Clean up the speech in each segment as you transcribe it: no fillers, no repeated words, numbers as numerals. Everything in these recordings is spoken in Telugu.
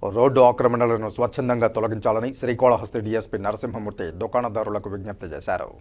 రోడ్డు ఆక్రమణలను స్వచ్ఛందంగా తొలగించాలని శ్రీకాళహస్తి డీఎస్పీ నరసింహమూర్తి దుకాణదారులకు విజ్ఞప్తి చేశారు.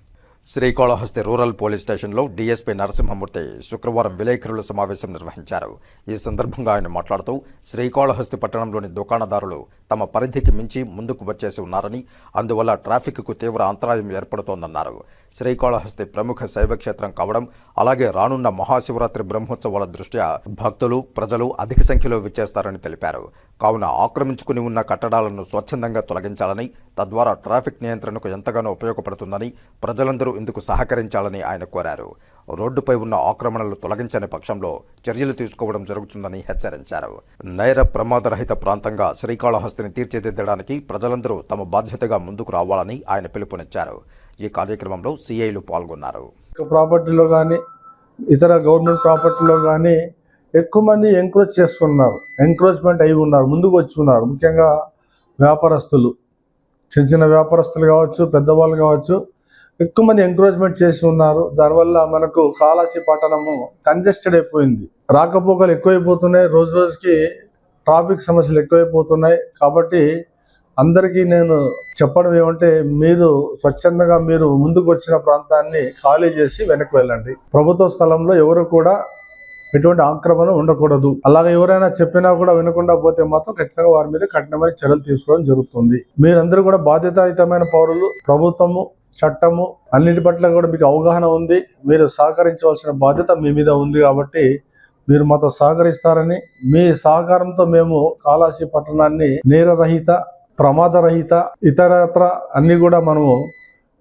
శ్రీకాళహస్తి రూరల్ పోలీస్ స్టేషన్లో డీఎస్పీ నరసింహమూర్తి శుక్రవారం విలేకరుల సమావేశం నిర్వహించారు. ఈ సందర్భంగా ఆయన మాట్లాడుతూ శ్రీకాళహస్తి పట్టణంలోని దుకాణదారులు తమ పరిధికి మించి ముందుకు వచ్చేసి ఉన్నారని, అందువల్ల ట్రాఫిక్కు తీవ్ర అంతరాయం ఏర్పడుతోందన్నారు. శ్రీకాళహస్తి ప్రముఖ శైవక్షేత్రం కావడం, అలాగే రానున్న మహాశివరాత్రి బ్రహ్మోత్సవాల దృష్ట్యా భక్తులు, ప్రజలు అధిక సంఖ్యలో విచ్చేస్తారని తెలిపారు. కావున ఆక్రమించుకుని ఉన్న కట్టడాలను స్వచ్ఛందంగా తొలగించాలని, తద్వారా ట్రాఫిక్ నియంత్రణకు ఎంతగానో ఉపయోగపడుతుందని, ప్రజలందరూ ఇందుకు సహకరించాలని ఆయన కోరారు. రోడ్డుపై ఉన్న ఆక్రమణలు తొలగించని పక్షంలో చర్యలు తీసుకోవడం జరుగుతుందని హెచ్చరించారు. నేర ప్రమాదరహిత ప్రాంతంగా శ్రీకాళహస్తిని తీర్చిదిద్దడానికి ప్రజలందరూ తమ బాధ్యతగా ముందుకు రావాలని ఆయన పిలుపునిచ్చారు. ఈ కార్యక్రమంలో సిఐలు పాల్గొన్నారు. ప్రాపర్టీలో కానీ ఇతర గవర్నమెంట్ ప్రాపర్టీలో కానీ ఎక్కువ మంది ఎంక్రోచ్ చేస్తున్నారు, ఎంక్రోచ్మెంట్ అయి ఉన్నారు, ముందుకు వచ్చి ఉన్నారు. ముఖ్యంగా వ్యాపారస్తులు, చిన్న చిన్న వ్యాపారస్తులు కావచ్చు, పెద్దవాళ్ళు కావచ్చు, ఎక్కువ మంది ఎంక్రోచ్మెంట్ చేసి ఉన్నారు. దానివల్ల మనకు కాళహస్తి పట్టణము కంజెస్టెడ్ అయిపోయింది, రాకపోకలు ఎక్కువైపోతున్నాయి, రోజు రోజుకి ట్రాఫిక్ సమస్యలు ఎక్కువైపోతున్నాయి. కాబట్టి అందరికీ నేను చెప్పడం ఏమంటే, మీరు స్వచ్ఛందంగా మీరు ముందుకు వచ్చిన ప్రాంతాన్ని ఖాళీ చేసి వెనక్కి వెళ్ళండి. ప్రభుత్వ స్థలంలో ఎవరు కూడా ఎటువంటి ఆక్రమణ ఉండకూడదు. అలాగే ఎవరైనా చెప్పినా కూడా వినకుండా పోతే మాత్రం ఖచ్చితంగా వారి మీద కఠినమైన చర్యలు తీసుకోవడం జరుగుతుంది. మీరందరూ కూడా బాధ్యతాయుతమైన పౌరులు. ప్రభుత్వము, చట్టము అన్నిటి పట్ల కూడా మీకు అవగాహన ఉంది. మీరు సహకరించవలసిన బాధ్యత మీ మీద ఉంది. కాబట్టి మీరు మాతో సహకరిస్తారని, మీ సహకారంతో మేము కాళహస్తి పట్టణాన్ని నేరరహిత, ప్రమాదరహిత, ఇతరత్ర అన్ని కూడా మనము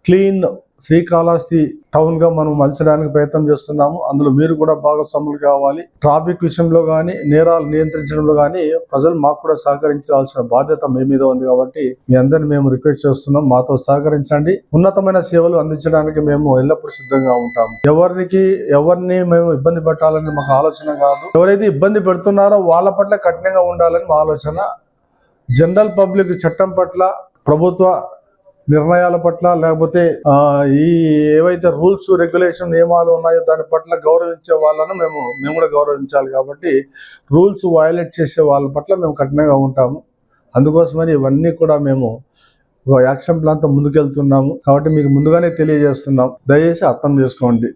క్లీన్ శ్రీకాళహస్తి టౌన్ గా మనం మలచడానికి ప్రయత్నం చేస్తున్నాము. అందులో మీరు కూడా భాగస్వాములు కావాలి. ట్రాఫిక్ విషయంలో కానీ, నేరాలు నియంత్రించడంలో కానీ ప్రజలు మాకు కూడా సహకరించాల్సిన బాధ్యత మీ మీద ఉంది. కాబట్టి మీ అందరిని మేము రిక్వెస్ట్ చేస్తున్నాం, మాతో సహకరించండి. ఉన్నతమైన సేవలు అందించడానికి మేము ఎల్లప్పుడూ సిద్ధంగా ఉంటాము. ఎవరిని మేము ఇబ్బంది పెట్టాలని మాకు ఆలోచన కాదు. ఎవరైతే ఇబ్బంది పెడుతున్నారో వాళ్ళ పట్ల కఠినంగా ఉండాలని మా ఆలోచన. జనరల్ పబ్లిక్ చట్టం పట్ల, ప్రభుత్వ నిర్ణయాల పట్ల, లేకపోతే ఈ ఏవైతే రూల్స్, రెగ్యులేషన్, నియమాలు ఉన్నాయో దాని పట్ల గౌరవించే వాళ్ళను మేము కూడా గౌరవించాలి. కాబట్టి రూల్స్ వయలేట్ చేసే వాళ్ళ పట్ల మేము కఠినంగా ఉంటాము. అందుకోసమని ఇవన్నీ కూడా మేము ఒక యాక్షన్ ప్లాన్తో ముందుకెళ్తున్నాము. కాబట్టి మీకు ముందుగానే తెలియజేస్తున్నాం, దయచేసి అర్థం చేసుకోండి.